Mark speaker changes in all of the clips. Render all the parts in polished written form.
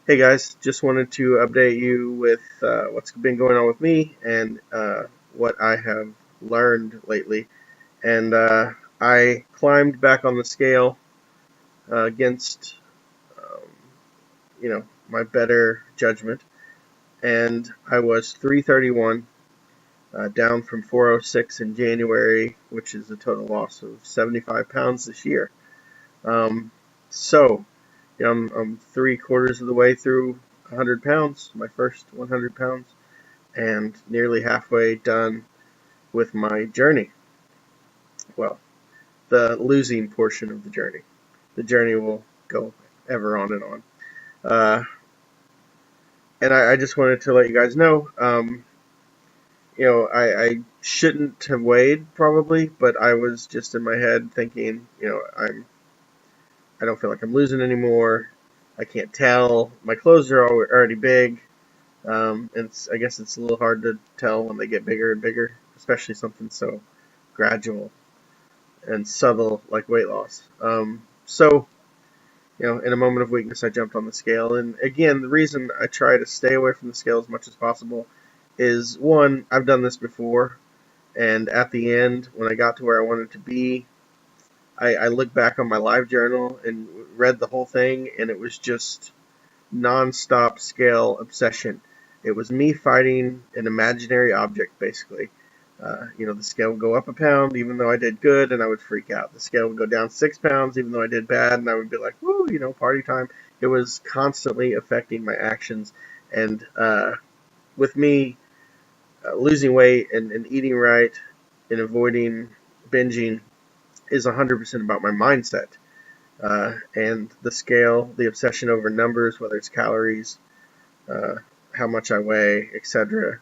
Speaker 1: Hey guys, just wanted to update you with what's been going on with me and what I have learned lately. And I climbed back on the scale against, um, my better judgment, and I was 331, down from 406 in January, which is a total loss of 75 pounds this year. Um, so, I'm 3/4 of the way through 100 pounds, my first 100 pounds, and nearly halfway done with my journey. Well, the losing portion of the journey. The journey will go ever on and on. Uh, and I just wanted to let you guys know, I shouldn't have weighed probably, but I was just in my head thinking, I don't feel like I'm losing anymore. I can't tell. My clothes are already big. I guess it's a little hard to tell when they get bigger and bigger, especially something so gradual and subtle like weight loss. In a moment of weakness, I jumped on the scale. And again, the reason I try to stay away from the scale as much as possible is one, I've done this before. And at the end, when I got to where I wanted to be, I looked back on my live journal and read the whole thing, and it was just nonstop scale obsession. It was me fighting an imaginary object, basically. The scale would go up a pound even though I did good, and I would freak out. The scale would go down 6 pounds even though I did bad, and I would be like, woo, party time. It was constantly affecting my actions. And with me losing weight and eating right and avoiding binging is 100% about my mindset. And the scale, the obsession over numbers, whether it's calories, uh, how much I weigh, etc.,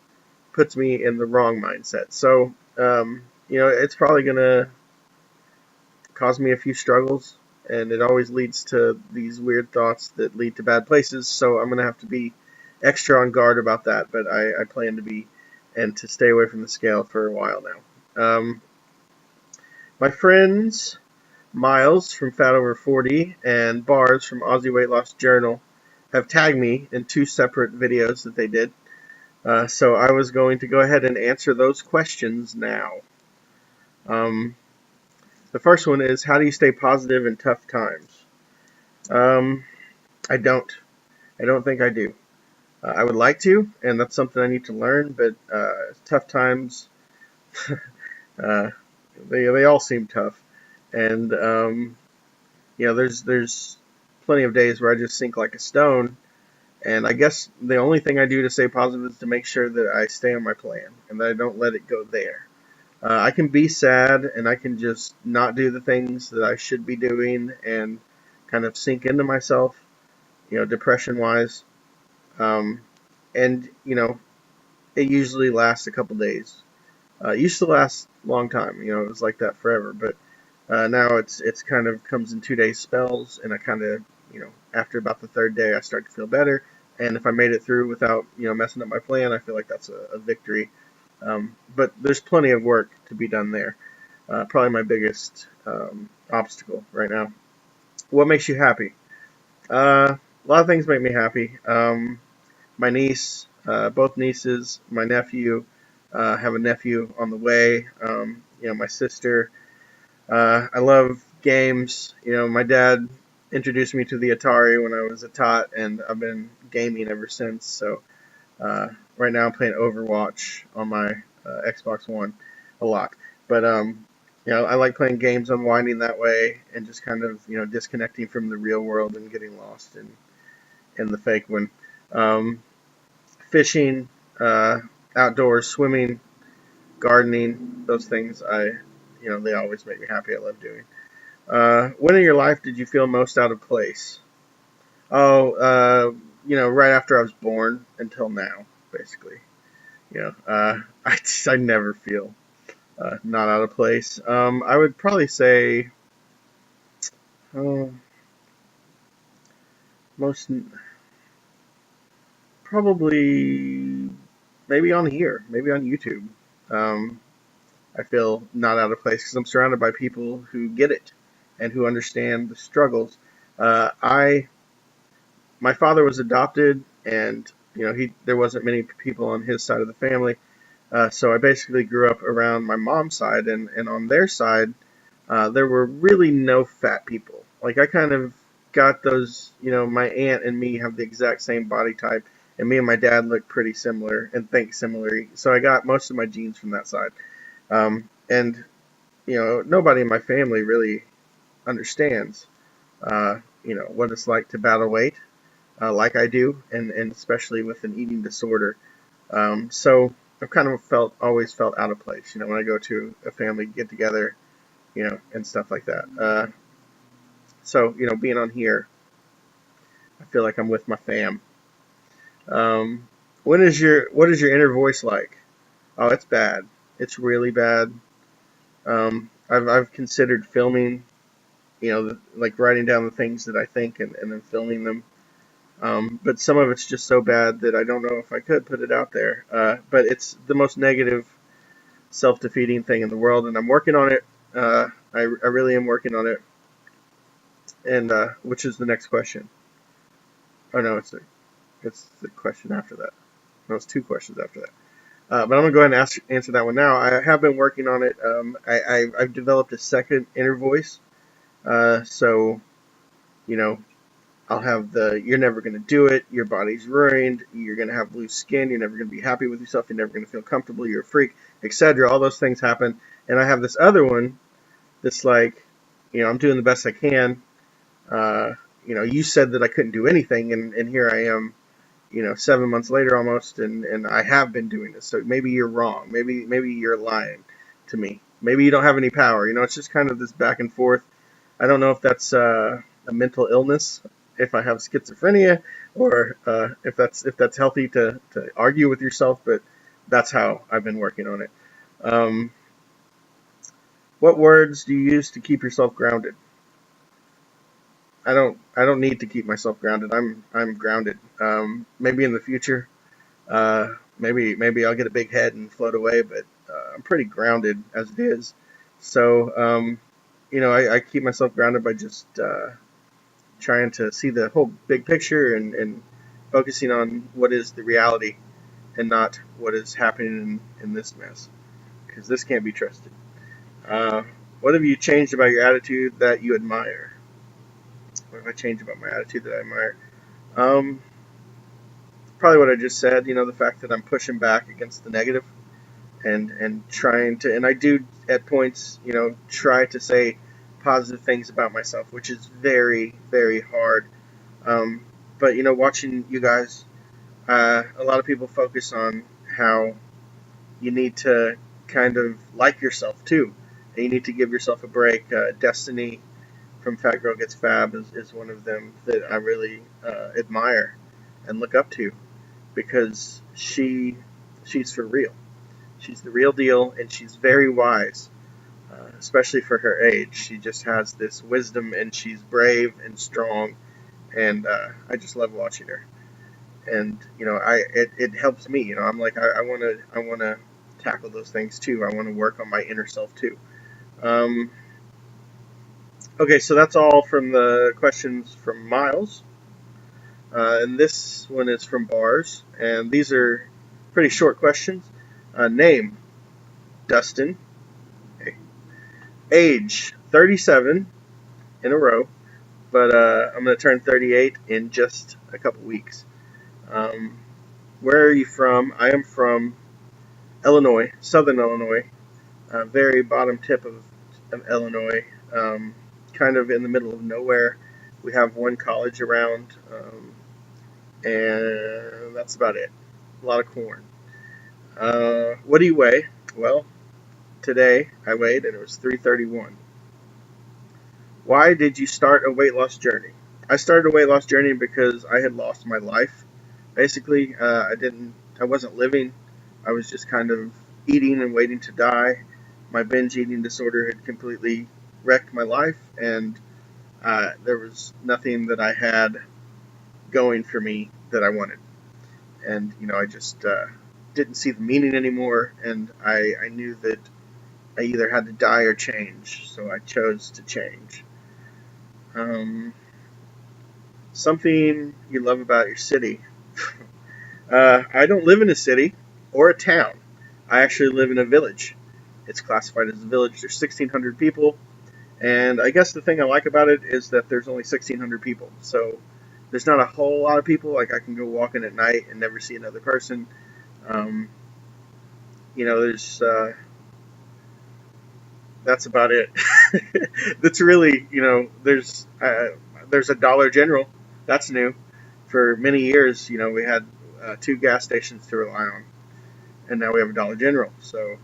Speaker 1: puts me in the wrong mindset. So, it's probably going to cause me a few struggles, and it always leads to these weird thoughts that lead to bad places. So, I'm going to have to be extra on guard about that, but I plan to be and to stay away from the scale for a while now. My friends Miles from Fat Over 40 and Bars from Aussie Weight Loss Journal have tagged me in two separate videos that they did. So I was going to go ahead and answer those questions now. Um, the first one is, how do you stay positive in tough times? Um, I don't. I don't think I do. I would like to, and that's something I need to learn, but tough times, uh, they all seem tough. And, there's plenty of days where I just sink like a stone. And I guess the only thing I do to stay positive is to make sure that I stay on my plan and that I don't let it go there. I can be sad and I can just not do the things that I should be doing and kind of sink into myself, depression wise. Um, and, it usually lasts a couple days. It used to last a long time, it was like that forever. But now it's kind of comes in 2 day spells, and I kind of, after about the third day, I start to feel better. And if I made it through without, messing up my plan, I feel like that's a victory. But there's plenty of work to be done there. Probably my biggest obstacle right now. What makes you happy? A lot of things make me happy. My niece, both nieces, my nephew, have a nephew on the way. My sister. I love games. My dad introduced me to the Atari when I was a tot, and I've been gaming ever since. So uh, right now I'm playing Overwatch on my Xbox One a lot. But I like playing games, unwinding that way, and just kind of disconnecting from the real world and getting lost in the fake one. Um, Fishing, outdoors, swimming, gardening, those things they always make me happy. I love doing. When in your life did you feel most out of place? Oh, right after I was born until now, basically. I never feel not out of place. I would probably say uh, most probably maybe on here, maybe on YouTube. Um, I feel not out of place because I'm surrounded by people who get it and who understand the struggles. I my father was adopted, and there wasn't many people on his side of the family. So I basically grew up around my mom's side, and on their side, there were really no fat people. Like I kind of got those, my aunt and me have the exact same body type, and me and my dad look pretty similar and think similarly. So I got most of my genes from that side. And nobody in my family really understands, what it's like to battle weight, like I do, and especially with an eating disorder. So I've kind of always felt out of place, when I go to a family get together, and stuff like that. So being on here, I feel like I'm with my fam. Um, what is your inner voice like? Oh, it's bad. It's really bad. I've considered filming, like writing down the things that I think and then filming them. But some of it's just so bad that I don't know if I could put it out there. But it's the most negative, self-defeating thing in the world, and I'm working on it. I really am working on it. And which is the next question? Oh no, it's the question after that. No, it's two questions after that. But I'm gonna go ahead and answer that one now. I have been working on it. I've developed a second inner voice. So you know, I'll have the "you're never gonna do it," "your body's ruined," "you're gonna have loose skin," "you're never gonna be happy with yourself," "you're never gonna feel comfortable," "you're a freak," etc. All those things happen, and I have this other one that's like, I'm doing the best I can. Uh, you said that I couldn't do anything, and here I am, 7 months later almost, and I have been doing this. So maybe you're wrong. Maybe you're lying to me. Maybe you don't have any power. It's just kind of this back and forth. I don't know if that's a mental illness, if I have schizophrenia, or if that's healthy to argue with yourself. But that's how I've been working on it. Um, what words do you use to keep yourself grounded? I don't need to keep myself grounded. I'm grounded. Maybe in the future, maybe I'll get a big head and float away, but I'm pretty grounded as it is. So I keep myself grounded by just trying to see the whole big picture and focusing on what is the reality and not what is happening in this mess, because this can't be trusted. Uh, what have you changed about your attitude that you admire? What have I changed about my attitude that I admire? Um, Probably what I just said. The fact that I'm pushing back against the negative and trying to, and I do at points, try to say positive things about myself, which is very, very hard. Um, but watching you guys, a lot of people focus on how you need to kind of like yourself too, and you need to give yourself a break. Destiny from Fat Girl Gets Fab is one of them that I really admire and look up to, because she's for real. She's the real deal, and she's very wise, especially for her age. She just has this wisdom, and she's brave and strong, and I just love watching her. And it helps me. I'm like I want to tackle those things too. I want to work on my inner self too. Um, okay, so that's all from the questions from Miles. And this one is from Bars, and these are pretty short questions. Name, Dustin. Okay. Age, 37 in a row, but I'm going to turn 38 in just a couple weeks. Um, where are you from? I am from Illinois, Southern Illinois, very bottom tip of Illinois, kind of in the middle of nowhere. We have one college around, and that's about it. A lot of corn. What do you weigh? Well, today I weighed and it was 331. Why did you start a weight loss journey? I started a weight loss journey because I had lost my life. Basically, I wasn't living. I was just kind of eating and waiting to die. My binge eating disorder had completely wrecked my life, and there was nothing that I had going for me that I wanted. And I just didn't see the meaning anymore, and I knew that I either had to die or change, so I chose to change. Um, Something you love about your city. I don't live in a city or a town. I actually live in a village. It's classified as a village. There's 1,600 people, and I guess the thing I like about it is that there's only 1,600 people. So there's not a whole lot of people. Like I can go walking at night and never see another person. Um, there's that's about it. That's really, there's a Dollar General. That's new. For many years, we had two gas stations to rely on, and now we have a Dollar General. So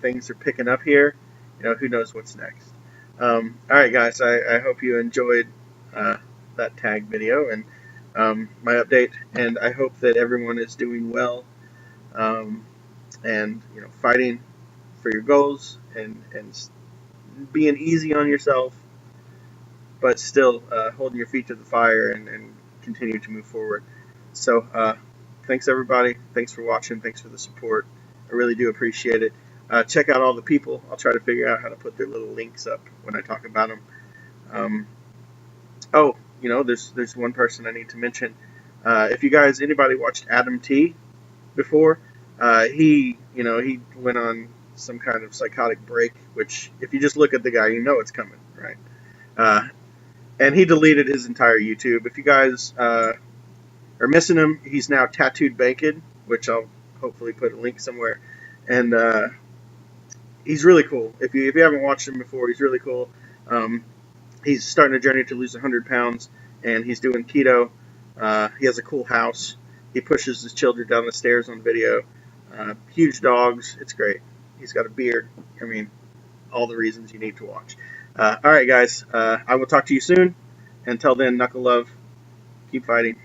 Speaker 1: things are picking up here. Who knows what's next. All right, guys. I hope you enjoyed that tag video and my update, and I hope that everyone is doing well um, and fighting for your goals and being easy on yourself, but still holding your feet to the fire and continue to move forward. So, thanks everybody. Thanks for watching. Thanks for the support. I really do appreciate it. Check out all the people. I'll try to figure out how to put their little links up when I talk about them. Um, oh, there's one person I need to mention. If you guys, anybody watched Adam T before, he went on some kind of psychotic break, which if you just look at the guy, it's coming, right? Uh, and he deleted his entire YouTube. If you guys are missing him, he's now Tattooed Bacon, which I'll hopefully put a link somewhere. And he's really cool. If you haven't watched him before, he's really cool. Um, he's starting a journey to lose 100 pounds, and he's doing keto. He has a cool house. He pushes his children down the stairs on video. Huge dogs. It's great. He's got a beard. I mean, all the reasons you need to watch. All right, guys. I will talk to you soon. Until then, knuckle love. Keep fighting.